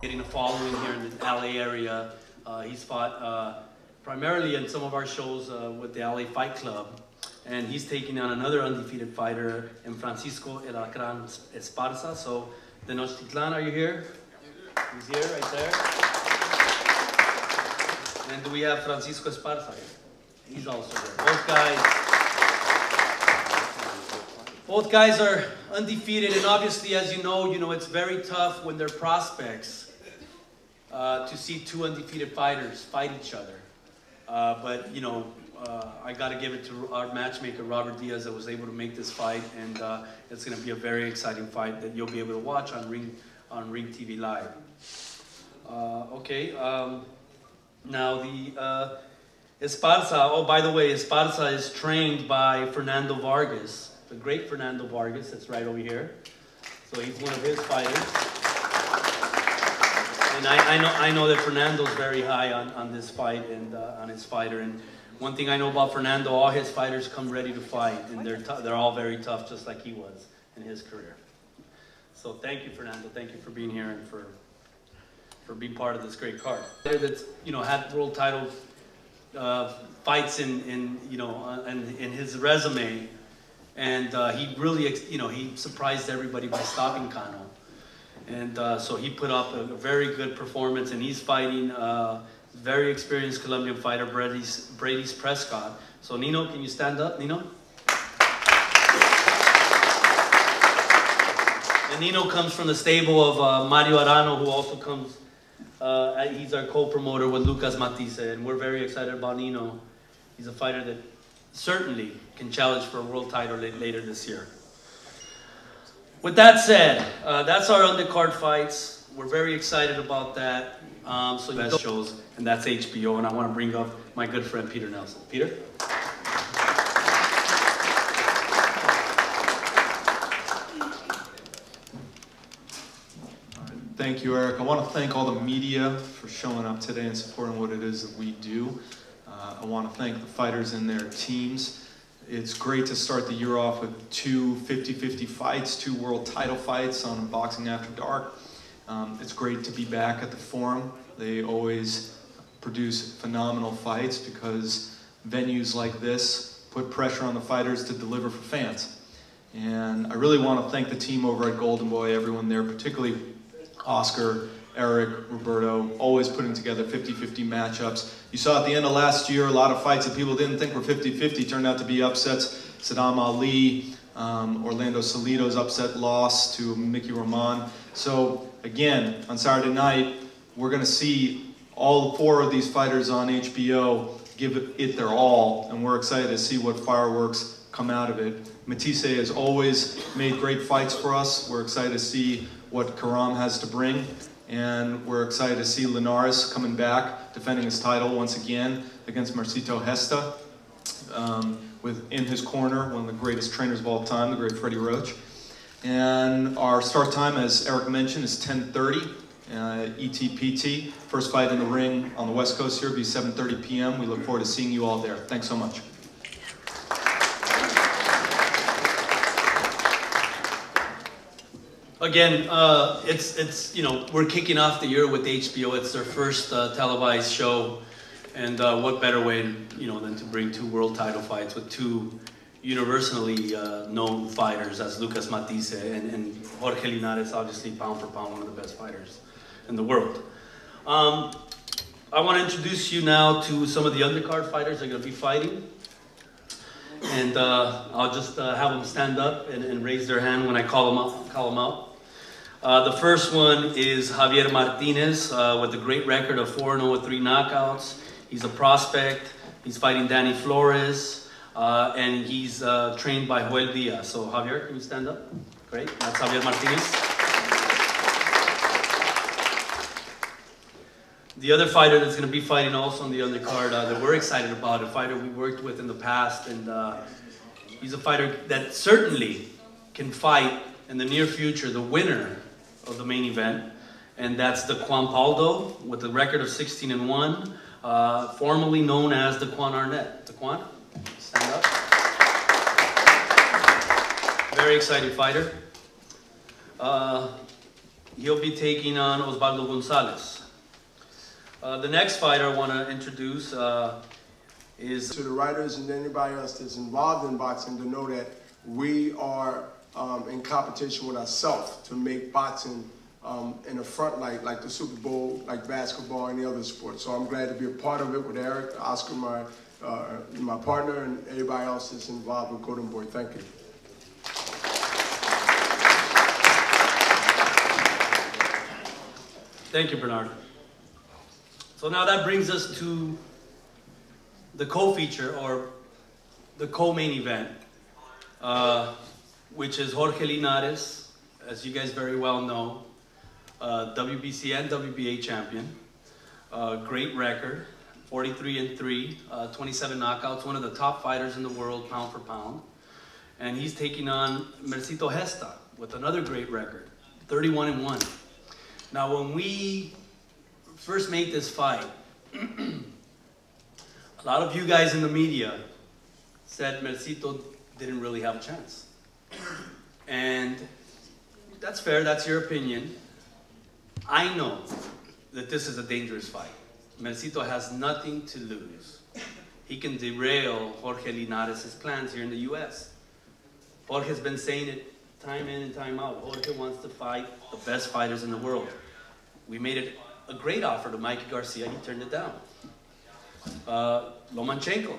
Getting a following here in the LA area. He's fought primarily in some of our shows with the LA Fight Club. And he's taking on another undefeated fighter in Francisco El Acran Esparza. So, Tenochtitlan, are you here? He's here, right there. And do we have Francisco Esparza here? He's also here. Both guys are undefeated, and obviously, as you know, it's very tough when they're prospects to see two undefeated fighters fight each other. But I got to give it to our matchmaker, Robert Diaz, that was able to make this fight, and it's going to be a very exciting fight that you'll be able to watch on Ring TV Live. Now the Esparza, oh, by the way, Esparza is trained by Fernando Vargas, the great Fernando Vargas, that's right over here. So he's one of his fighters. And I know that Fernando's very high on this fight and on his fighter. And one thing I know about Fernando, all his fighters come ready to fight, and they're all very tough, just like he was in his career. So thank you, Fernando. Thank you for being here and for being part of this great card. That's had world title fights in his resume, and he really he surprised everybody by stopping Cano, and so he put up a very good performance, and he's fighting very experienced Colombian fighter Brady Prescott. So Nino, can you stand up, Nino? And Nino comes from the stable of Mario Arano, who also comes. He's our co-promoter with Lucas Matthysse, and we're very excited about Nino. He's a fighter that certainly can challenge for a world title later this year. With that said, that's our undercard fights. We're very excited about that. So best shows, and that's HBO, and I want to bring up my good friend Peter Nelson. Peter? Thank you, Eric. I want to thank all the media for showing up today and supporting what it is that we do. I want to thank the fighters and their teams. It's great to start the year off with two 50-50 fights, two world title fights on Boxing After Dark. It's great to be back at the Forum. They always produce phenomenal fights because venues like this put pressure on the fighters to deliver for fans. And I really want to thank the team over at Golden Boy, everyone there, particularly Oscar, Eric, Roberto, always putting together 50-50 matchups. You saw at the end of last year, a lot of fights that people didn't think were 50-50 turned out to be upsets. Saddam Ali, Orlando Salido's upset loss to Mickey Roman. So again, on Saturday night, we're going to see all four of these fighters on HBO give it their all, and we're excited to see what fireworks come out of it. Matthysse has always made great fights for us. We're excited to see what Kiram has to bring, and we're excited to see Linares coming back, defending his title once again against Marcito Hesta, in his corner, one of the greatest trainers of all time, the great Freddie Roach. And our start time, as Eric mentioned, is 10:30 ETPT. First fight in the ring on the West Coast here will be 7:30 p.m. We look forward to seeing you all there. Thanks so much. Again, we're kicking off the year with HBO. It's their first televised show, and what better way, than to bring two world title fights with two universally known fighters as Lucas Matthysse and Jorge Leonidas, obviously pound for pound one of the best fighters in the world. I want to introduce you now to some of the undercard fighters that are going to be fighting. And I'll just have them stand up and raise their hand when I call them out. The first one is Javier Martinez with a great record of 4-0 with 3 knockouts. He's a prospect. He's fighting Danny Flores, and he's trained by Joel Diaz. So Javier, can you stand up? Great. That's Javier Martinez. The other fighter that's going to be fighting also on the undercard that we're excited about, a fighter we worked with in the past, and he's a fighter that certainly can fight in the near future the winner of the main event, and that's Daquan Paldo with a record of 16-1, formerly known as Daquan Arnett. Daquan, stand up. Very exciting fighter. he'll be taking on Osvaldo Gonzalez. The next fighter I want to introduce is... To the writers and anybody else that's involved in boxing to know that we are in competition with ourselves to make boxing in the front light, like the Super Bowl, like basketball, and the other sports. So I'm glad to be a part of it with Eric, Oscar, my partner, and everybody else that's involved with Golden Boy. Thank you. Thank you, Bernard. So now that brings us to the co-feature, or the co-main event, which is Jorge Leonidas, as you guys very well know, WBC and WBA champion, great record, 43-3, 27 knockouts, one of the top fighters in the world, pound for pound. And he's taking on Matthysse with another great record, 31-1. Now, when we first made this fight, a lot of you guys in the media said Matthysse didn't really have a chance. And that's fair, that's your opinion. I know that this is a dangerous fight. Matthysse has nothing to lose. He can derail Jorge Leonidas' plans here in the US. Jorge's been saying it time in and time out. Jorge wants to fight the best fighters in the world. We made it a great offer to Mikey Garcia, he turned it down. Lomachenko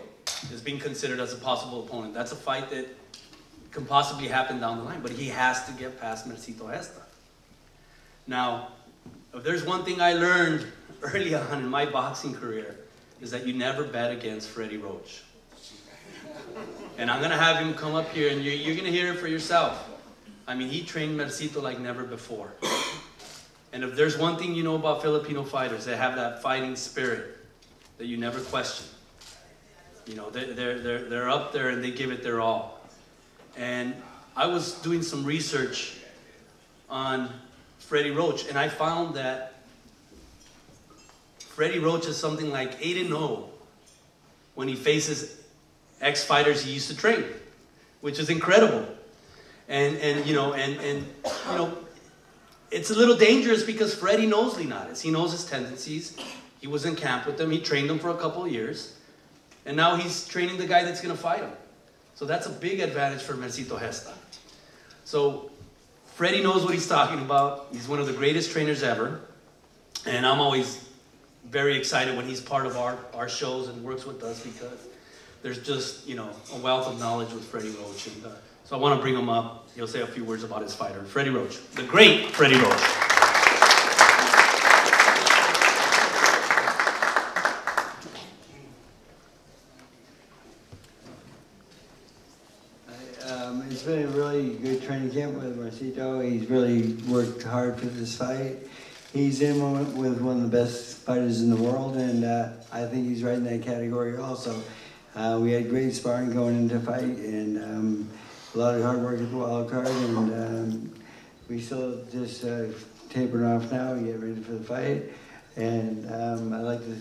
is being considered as a possible opponent. That's a fight that can possibly happen down the line, but he has to get past Matthysse. Now, if there's one thing I learned early on in my boxing career, is that you never bet against Freddie Roach. And I'm gonna have him come up here and you're gonna hear it for yourself. I mean, he trained Matthysse like never before. And if there's one thing you know about Filipino fighters, they have that fighting spirit that you never question. You know, they're up there and they give it their all. And I was doing some research on Freddie Roach, and I found that Freddie Roach is something like 8-0 when he faces ex-fighters he used to train, which is incredible. And you know, it's a little dangerous because Freddie knows Leonidas. He knows his tendencies. He was in camp with him. He trained him for a couple of years. And now he's training the guy that's going to fight him. So that's a big advantage for Matthysse. So Freddie knows what he's talking about. He's one of the greatest trainers ever. And I'm always very excited when he's part of our shows and works with us, because there's just, you know, a wealth of knowledge with Freddie Roach. And so I want to bring him up. He'll say a few words about his fighter, Freddie Roach, the great Freddie Roach. It's been a really good training camp with Matthysse. He's really worked hard for this fight. He's in with one of the best fighters in the world, and I think he's right in that category also. We had great sparring going into the fight, and a lot of hard work at the wild card, and we still just tapering off now and get ready for the fight. And I'd like to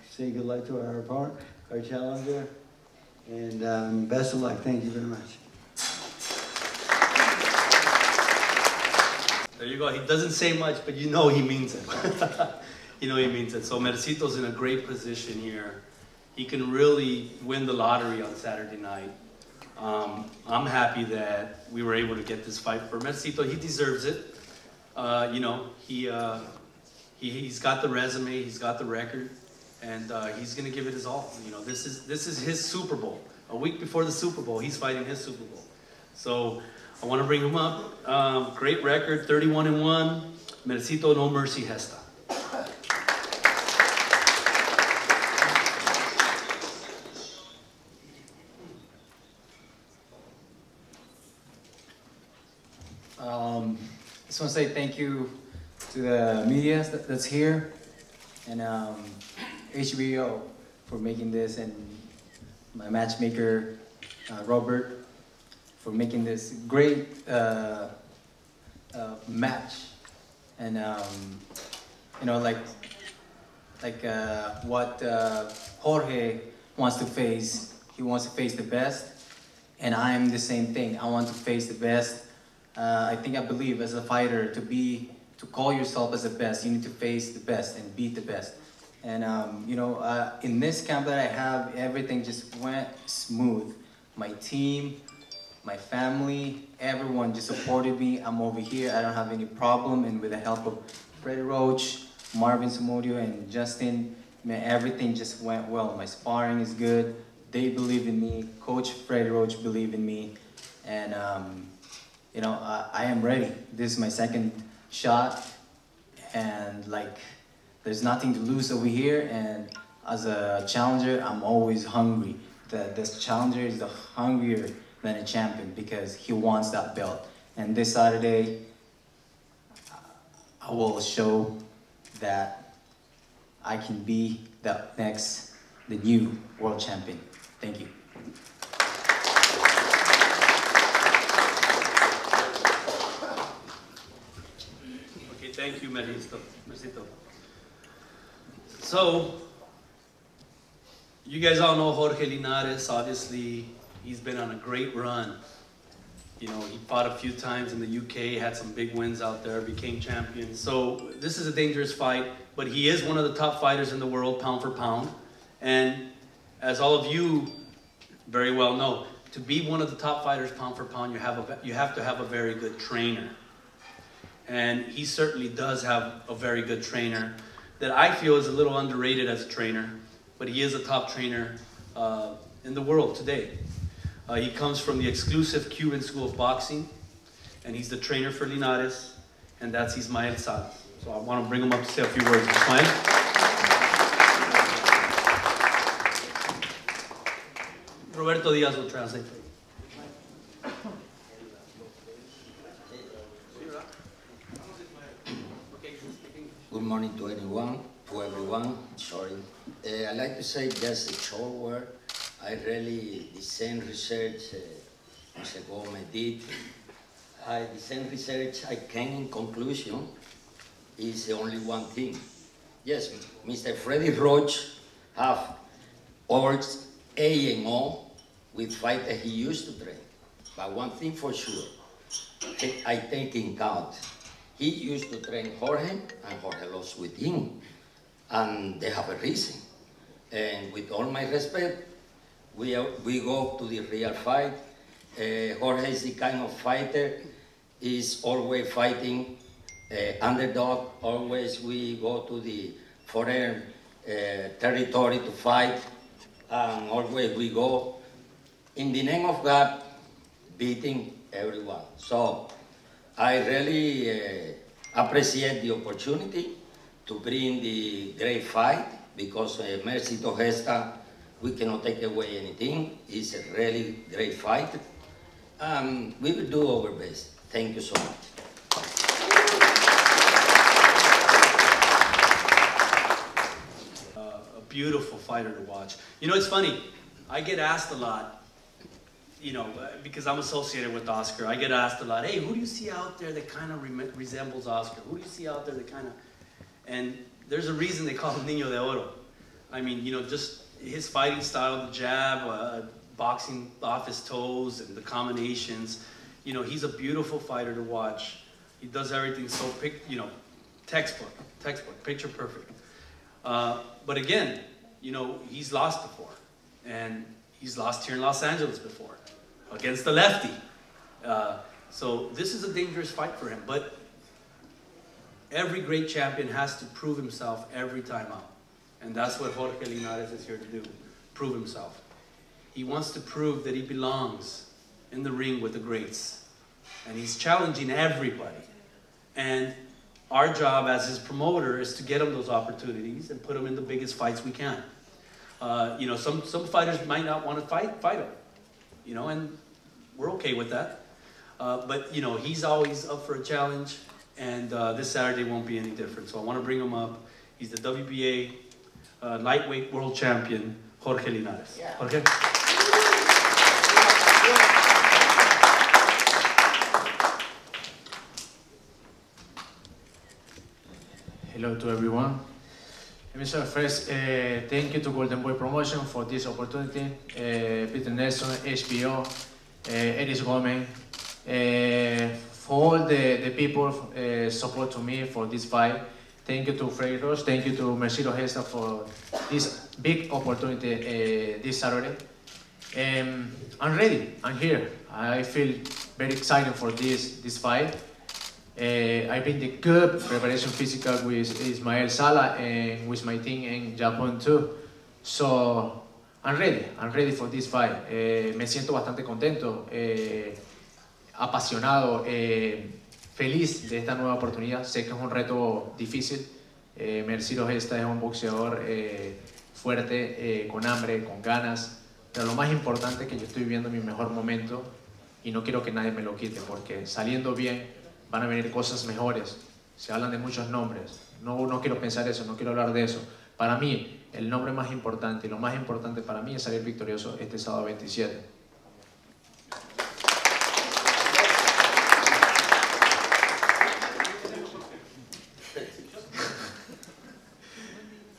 say good luck to our opponent, our challenger, and best of luck. Thank you very much. There you go. He doesn't say much, but you know he means it. You know he means it. So Matthysse in a great position here. He can really win the lottery on Saturday night. I'm happy that we were able to get this fight for Matthysse. He deserves it. You know, he's got the resume, he's got the record, and he's going to give it his all. You know, this is his Super Bowl. A week before the Super Bowl, he's fighting his Super Bowl. So I want to bring him up. Great record, 31-1. Matthysse no mercy Hesta. I just want to say thank you to the media that's here, and HBO for making this, and my matchmaker, Robert, for making this great match. And you know, like what Jorge wants to face, he wants to face the best, and I'm the same thing. I want to face the best I believe as a fighter, to call yourself as the best, you need to face the best and beat the best. And in this camp that I have, everything just went smooth. My team, my family, everyone just supported me. I'm over here, I don't have any problem. And with the help of Freddie Roach, Marvin Samudio, and Justin, man, everything just went well. My sparring is good. They believe in me. Coach Freddie Roach believed in me. And I am ready. This is my second shot. And there's nothing to lose over here. And as a challenger, I'm always hungry. This challenger is the hungrier than a champion because he wants that belt. And this Saturday, I will show that I can be the new world champion. Thank you. Okay, thank you, Matthysse. So, you guys all know Jorge Leonidas. Obviously, he's been on a great run. He fought a few times in the UK, had some big wins out there, became champion. So this is a dangerous fight, but he is one of the top fighters in the world, pound for pound. And as all of you very well know, to be one of the top fighters, pound for pound, you have to have a very good trainer. And he certainly does have a very good trainer that I feel is a little underrated as a trainer, but he is a top trainer in the world today. He comes from the exclusive Cuban School of Boxing, and he's the trainer for Linares, and that's Ismael Salas. So I want to bring him up to say a few words. Ismael? Roberto Diaz will translate for you. Good morning to everyone. Sorry. I'd like to say just a short word. I really, the same research Mr. Gomez did. The same research I came in conclusion is only one thing. Yes, Mr. Freddie Roach have over A&O with fighters he used to train. But one thing for sure, I take in count. He used to train Jorge, and Jorge lost with him. And they have a reason. And with all my respect, we go to the real fight. Jorge is the kind of fighter, is always fighting underdog. Always we go to the foreign territory to fight. And always we go, in the name of God, beating everyone. So I really appreciate the opportunity to bring the great fight, because Merci to Gesta, we cannot take away anything. It's a really great fight. We will do our best. Thank you so much. A beautiful fighter to watch. It's funny. I get asked a lot, because I'm associated with Oscar, I get asked a lot, hey, who do you see out there that kind of resembles Oscar? Who do you see out there that kind of... And there's a reason they call him Niño de Oro. I mean, just his fighting style, the jab, boxing off his toes, and the combinations. He's a beautiful fighter to watch. He does everything so, textbook, picture perfect. But again, he's lost before. And he's lost here in Los Angeles before, against the lefty. So this is a dangerous fight for him. But every great champion has to prove himself every time out. And that's what Jorge Leonidas is here to do, prove himself. He wants to prove that he belongs in the ring with the greats. And he's challenging everybody. And our job as his promoter is to get him those opportunities and put him in the biggest fights we can. Some fighters might not want to fight him, and we're okay with that. But he's always up for a challenge, and this Saturday won't be any different. So I want to bring him up. He's the WBA lightweight world champion, Jorge Leonidas. Yeah. Jorge. Hello to everyone. Let me start first. Thank you to Golden Boy Promotion for this opportunity. Peter Nelson, HBO, Eris Gomez, for all the people support to me for this fight. Thank you to Freddie Roach, thank you to Matthysse for this big opportunity this Saturday. I'm ready, I'm here. I feel very excited for this fight. I've been the good preparation physical with Ismael Sala and with my team in Japan too. So I'm ready for this fight. Me siento bastante contento, apasionado, feliz de esta nueva oportunidad. Sé que es un reto difícil. Matthysse es un boxeador fuerte, con hambre, con ganas. Pero lo más importante es que yo estoy viviendo mi mejor momento y no quiero que nadie me lo quite, porque saliendo bien van a venir cosas mejores. Se hablan de muchos nombres. No quiero pensar eso, no quiero hablar de eso. Para mí, el nombre más importante y lo más importante para mí es salir victorioso este sábado 27.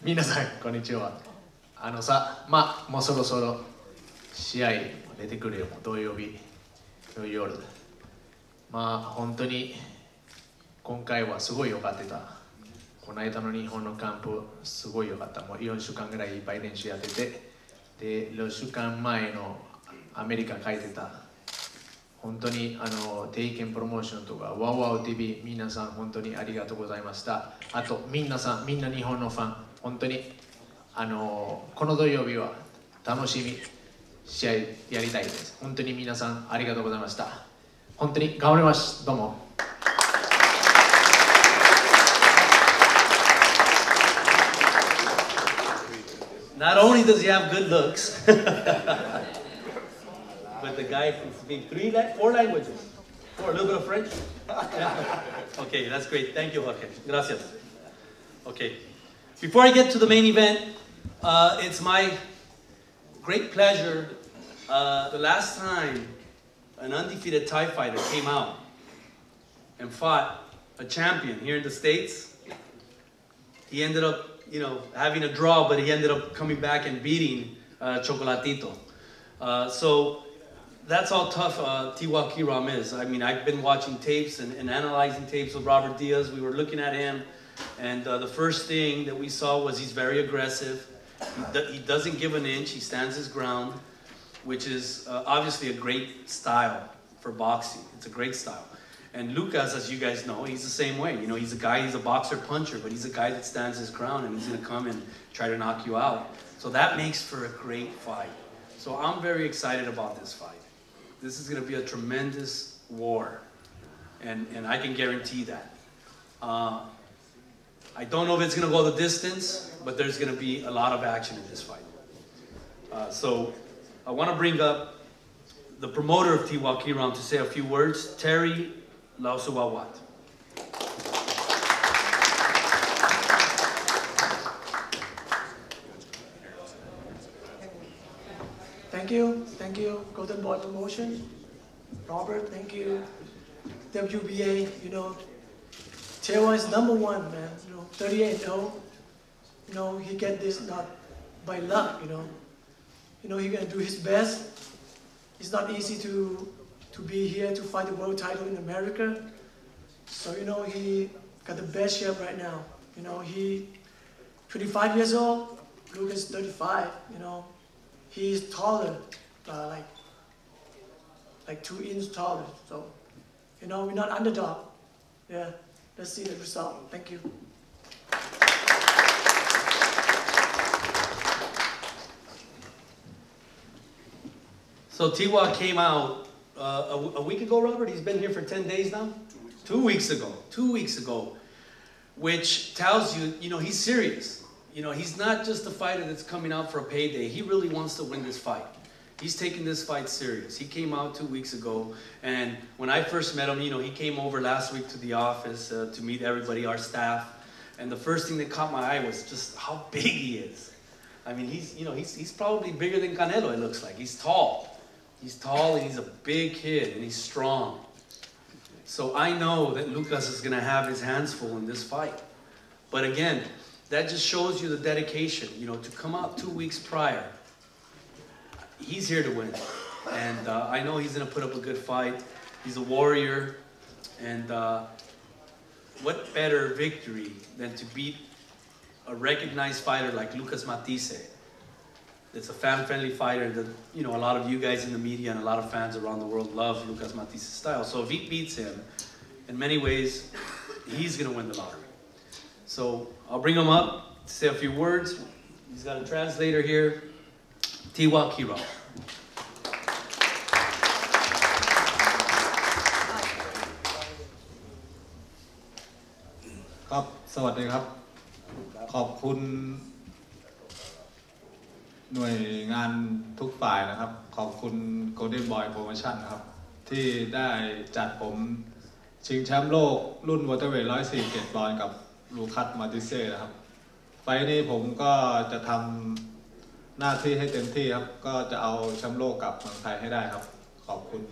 Minasan, konnichiwa. もうそろそろ試合出てくるよ、土曜日の夜。本当に今回はすごい良かった。この間の日本のキャンプすごい良かった。もう4週間ぐらいいっぱい練習やってて、で6週間前のアメリカ書いてた。本当に定見プロモーションとかワウワウ TV 皆さん本当にありがとうございました。あとみんな日本のファン本当にこの土曜日は楽しみ試合やりたいです。本当に皆さんありがとうございました。本当に頑張ります。どうも。Not only does he have good looks, but the guy can speak 4 languages. 4, a little bit of French. Yeah. Okay, that's great. Thank you, Jorge. Gracias. Okay. Before I get to the main event, it's my great pleasure. The last time an undefeated Thai fighter came out and fought a champion here in the States, he ended up, having a draw, but he ended up coming back and beating Chocolatito. So that's how tough Tewa Kiram is. I mean, I've been watching tapes and analyzing tapes with Robert Diaz. We were looking at him, and the first thing that we saw was he's very aggressive. He doesn't give an inch. He stands his ground, which is obviously a great style for boxing. It's a great style. And Lucas, as you guys know, he's the same way. He's a guy, he's a boxer puncher, but he's a guy that stands his ground and he's going to come and try to knock you out. So that makes for a great fight. So I'm very excited about this fight. This is going to be a tremendous war, and I can guarantee that. I don't know if it's going to go the distance, but there's going to be a lot of action in this fight. So I want to bring up the promoter of Tewa Kiram to say a few words, Terry Lausubawat. Thank you, Golden Boy Promotion. Robert, thank you. WBA, Tewa is #1, man. 38-0. He get this not by luck, he gonna do his best. It's not easy to be here to fight the world title in America. So, he got the best shape right now. He 25 years old, Lucas 35, He's taller, like 2 inches taller. So, we're not underdog. Yeah, let's see the result. Thank you. So Tewa came out a week ago, Robert? He's been here for 10 days now? 2 weeks ago. 2 weeks ago. Which tells you, he's serious. He's not just a fighter that's coming out for a payday. He really wants to win this fight. He's taking this fight serious. He came out 2 weeks ago, and when I first met him, he came over last week to the office to meet everybody, our staff. And the first thing that caught my eye was just how big he is. I mean, he's probably bigger than Canelo, it looks like. He's tall. He's tall, and he's a big kid, and he's strong. So I know that Lucas is going to have his hands full in this fight. But again, that just shows you the dedication, to come out 2 weeks prior. He's here to win. And I know he's going to put up a good fight. He's a warrior. And what better victory than to beat a recognized fighter like Lucas Matthysse. It's a fan-friendly fighter that, you know, a lot of you guys in the media and a lot of fans around the world love Lucas Matthysse style. So if he beats him, in many ways, he's going to win the lottery. So I'll bring him up to say a few words. He's got a translator here. Tewa Kiram. ครับสวัสดีครับขอบคุณหน่วยงานทุกฝ่ายนะครับขอบคุณ Golden Boy Promotion นะครับที่ได้จัดผมชิงแชมป์โลกรุ่นวอเตอร์เวท147 ปอนด์กับลูคัสมาติเซ่นะครับไฟล์นี้ผมก็จะทำหน้าที่ให้เต็มที่ครับก็จะเอาแชมป์โลกกลับเมืองไทยให้ได้ครับขอบคุณ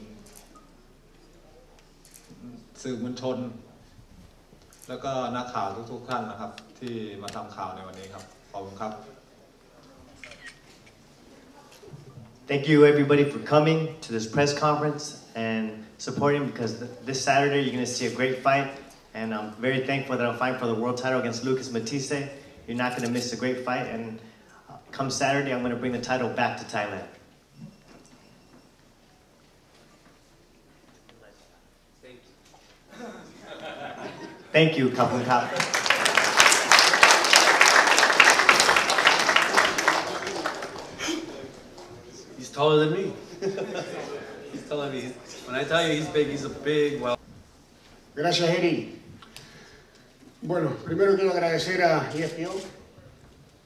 สื่อมวลชนแล้วก็นักข่าวทุกท่านนะครับที่มาทำข่าวในวันนี้ครับขอบคุณครับ Thank you everybody for coming to this press conference and supporting because this Saturday you're going to see a great fight and I'm very thankful that I'm fighting for the world title against Lucas Matthysse. You're not going to miss a great fight and come Saturday I'm going to bring the title back to Thailand. Thank you, Kapun Kap. He's taller than me. He's taller than me. When I tell you he's big, he's a big, well. Gracias, Eri. Bueno, primero quiero agradecer a ESPO.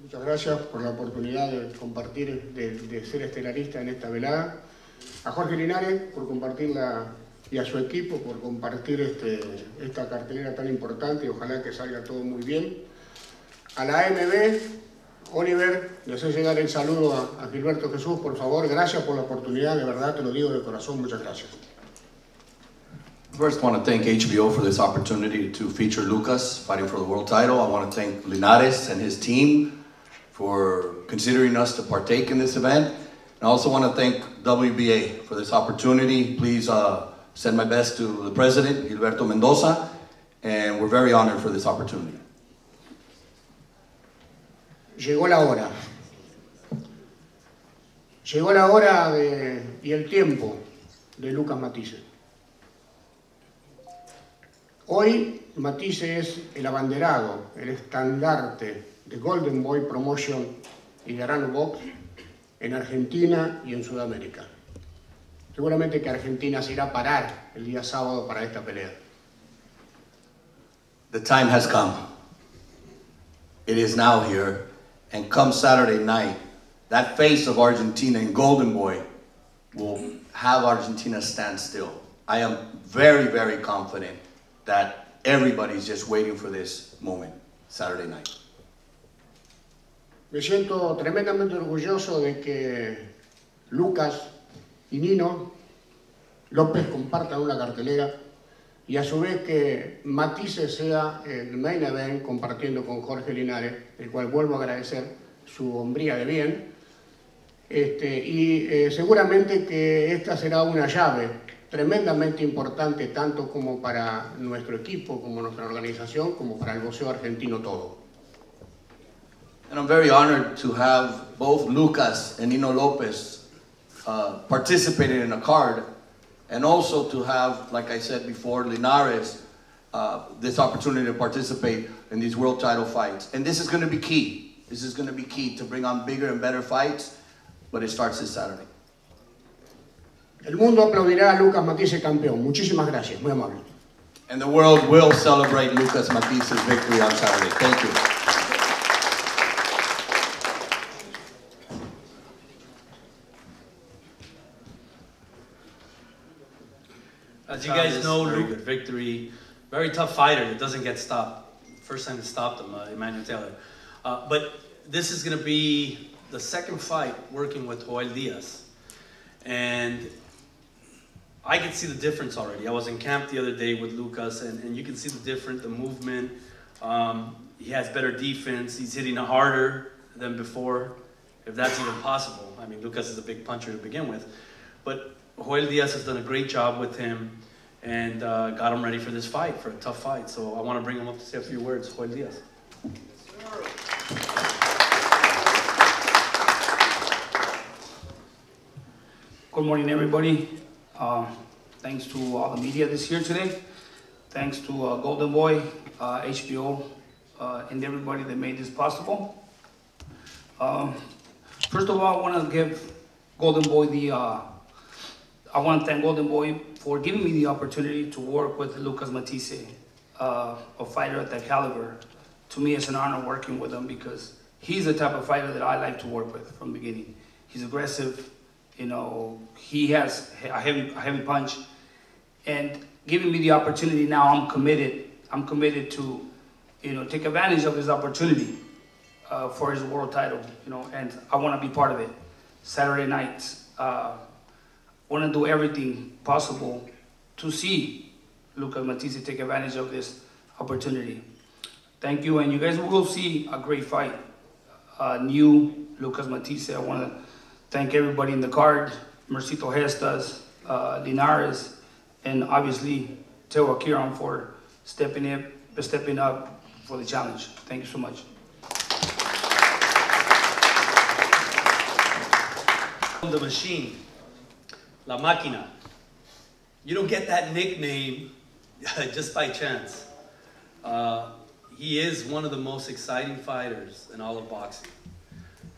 Muchas gracias por la oportunidad de compartir, de ser estelarista en esta velada. A Jorge Linares por compartirla y a su equipo por compartir esta cartelera tan importante y ojalá que salga todo muy bien. A la AMB, Oliver, le hace llegar el saludo a Gilberto Jesús, por favor, gracias por la oportunidad, de verdad te lo digo de corazón, muchas gracias. First, I want to thank HBO for this opportunity to feature Lucas fighting for the world title. I want to thank Linares and his team for considering us to partake in this event. And I also want to thank WBA for this opportunity. Please send my best to the president, Gilberto Mendoza, and we're very honored for this opportunity. Llegó la hora. Llegó la hora y el tiempo de Lucas Matthysse. Hoy Matthysse es el abanderado, el estandarte de Golden Boy Promotion y de Arano Box en Argentina y en Sudamérica. Seguramente que Argentina se irá a parar el día sábado para esta pelea. The time has come. It is now here. And come Saturday night, that face of Argentina in Golden Boy will have Argentina stand still. I am very, very confident that everybody's just waiting for this moment, Saturday night. Me siento tremendamente orgulloso de que Lucas y Nino López compartan una cartelera y a su vez que Matthysse sea el main event compartiendo con Jorge Linares, el cual vuelvo a agradecer su hombría de bien seguramente que esta será una llave tremendamente importante tanto como para nuestro equipo, como nuestra organización, como para el boxeo argentino todo. And I'm very honored to have both Lucas and Nino Lopez participated in a card, and also to have, like I said before, Linares, this opportunity to participate in these world title fights. And this is going to be key. This is going to be key to bring on bigger and better fights, but it starts this Saturday. El mundo aplaudirá a Lucas Matthysse campeón. Muchísimas gracias, muy amable. And the world will celebrate Lucas Matthysse's victory on Saturday. Thank you. As you guys know, Luke, victory, very tough fighter that doesn't get stopped. First time to stop him, Emmanuel Taylor. But this is going to be the second fight working with Jorge Leonidas. And I can see the difference already. I was in camp the other day with Lucas, and you can see the difference, the movement. He has better defense. He's hitting harder than before, if that's even possible. I mean, Lucas is a big puncher to begin with. But Jorge Leonidas has done a great job with him. and got him ready for this fight, for a tough fight. So I want to bring him up to say a few words. Jorge Leonidas. Good morning, everybody. Thanks to all the media that's here today. Thanks to Golden Boy, HBO, and everybody that made this possible. First of all, I want to give Golden Boy I want to thank Golden Boy for giving me the opportunity to work with Lucas Matthysse, a fighter at that caliber. To me, it's an honor working with him because he's the type of fighter that I like to work with from the beginning. He's aggressive, you know, he has a heavy punch, and giving me the opportunity now, I'm committed to, you know, take advantage of this opportunity for his world title, you know, and I want to be part of it. Saturday nights, want to do everything possible to see Lucas Matthysse take advantage of this opportunity. Thank you, and you guys will see a great fight. New Lucas Matthysse. I want to thank everybody in the card, Mercito Gestas, Linares, and obviously Tewa Kiram for stepping up for the challenge. Thank you so much. The Machine, La Máquina. You don't get that nickname just by chance. He is one of the most exciting fighters in all of boxing.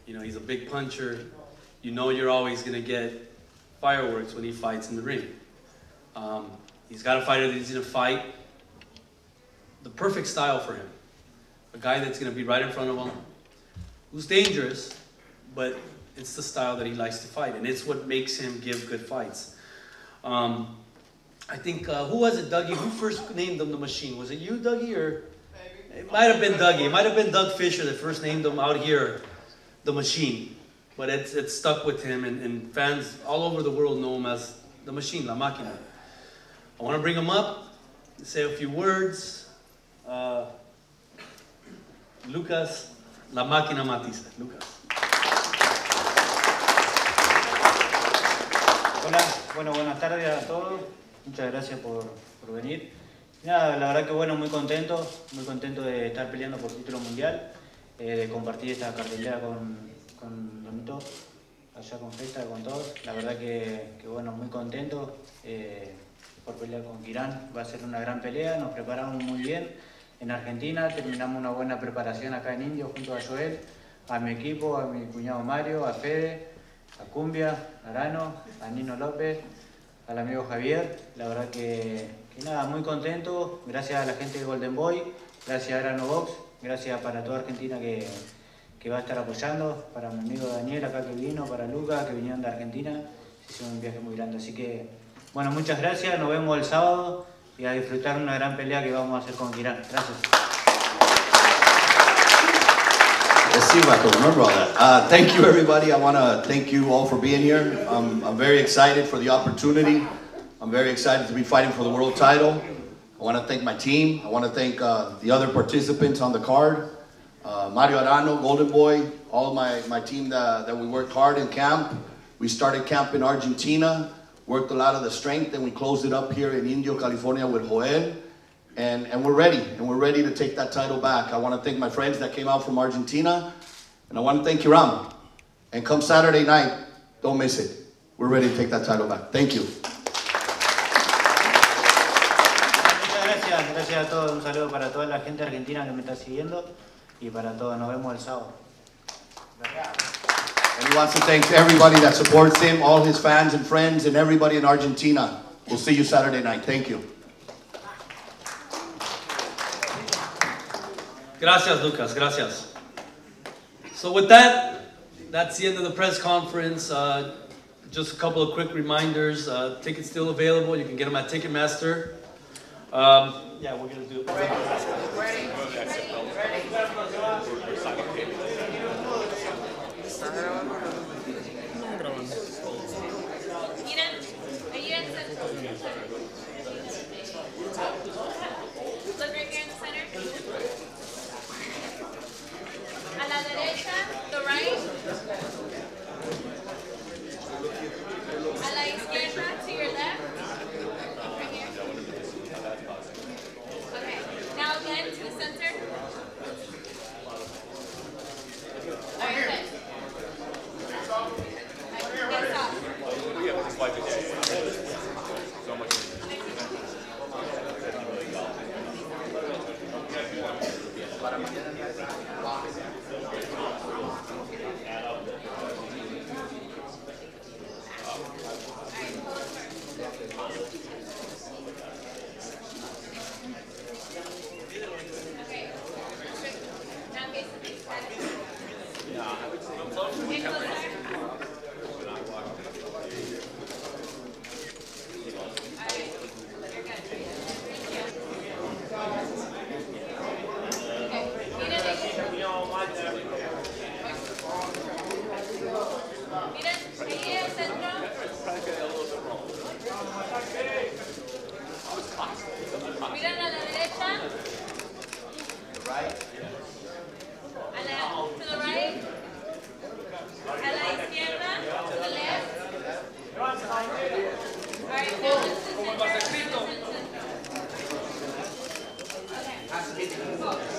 You know, he's a big puncher. You know you're always going to get fireworks when he fights in the ring. He's got a fighter that he's going to fight. The perfect style for him. A guy that's going to be right in front of him, who's dangerous, but it's the style that he likes to fight, and it's what makes him give good fights. I think, who was it, Dougie? Who first named him the Machine? Was it you, Dougie, or? It might have been Dougie. It might have been Doug Fisher that first named him out here the Machine. But it's stuck with him, and fans all over the world know him as the Machine, La Máquina. I want to bring him up, say a few words. Lucas, La Máquina Matthysse. Lucas. Hola, bueno, buenas tardes a todos. Muchas gracias por venir. Nada, la verdad que bueno, muy contento de estar peleando por título mundial, de compartir esta cartelera con Donito, allá con Festa, con todos. La verdad que bueno, muy contento por pelear con Kiram. Va a ser una gran pelea, nos preparamos muy bien en Argentina, terminamos una buena preparación acá en Indio junto a Joel, a mi equipo, a mi cuñado Mario, a Fede, a Cumbia, a Arano, a Nino López, al amigo Javier. La verdad que nada, muy contento. Gracias a la gente de Golden Boy, gracias a Arano Box, gracias para toda Argentina que va a estar apoyando, para mi amigo Daniel acá que vino, para Lucas que vinieron de Argentina. Es un viaje muy grande, así que bueno, muchas gracias, nos vemos el sábado y a disfrutar una gran pelea que vamos a hacer con Kiram. Gracias. Thank you, everybody. I want to thank you all for being here. I'm very excited for the opportunity. I'm very excited to be fighting for the world title. I want to thank my team. I want to thank the other participants on the card. Mario Arano, Golden Boy, all my team that we worked hard in camp. We started camp in Argentina, worked a lot of the strength, and we closed it up here in Indio, California with Joel. And we're ready to take that title back. I want to thank my friends that came out from Argentina, and I want to thank Kiram. And come Saturday night, don't miss it. We're ready to take that title back. Thank you. Muchas gracias a todos. Un saludo para toda la gente argentina que me está siguiendo y para todos. Nos vemos el sábado. And he wants to thank everybody that supports him, all his fans and friends, and everybody in Argentina. We'll see you Saturday night. Thank you. Gracias, Lucas. Gracias. So with that, that's the end of the press conference. Just a couple of quick reminders. Tickets still available. You can get them at Ticketmaster. Yeah, we're going to do it. Look right here in the center. A la derecha, the right. A la izquierda, to your left. Right here. Alright,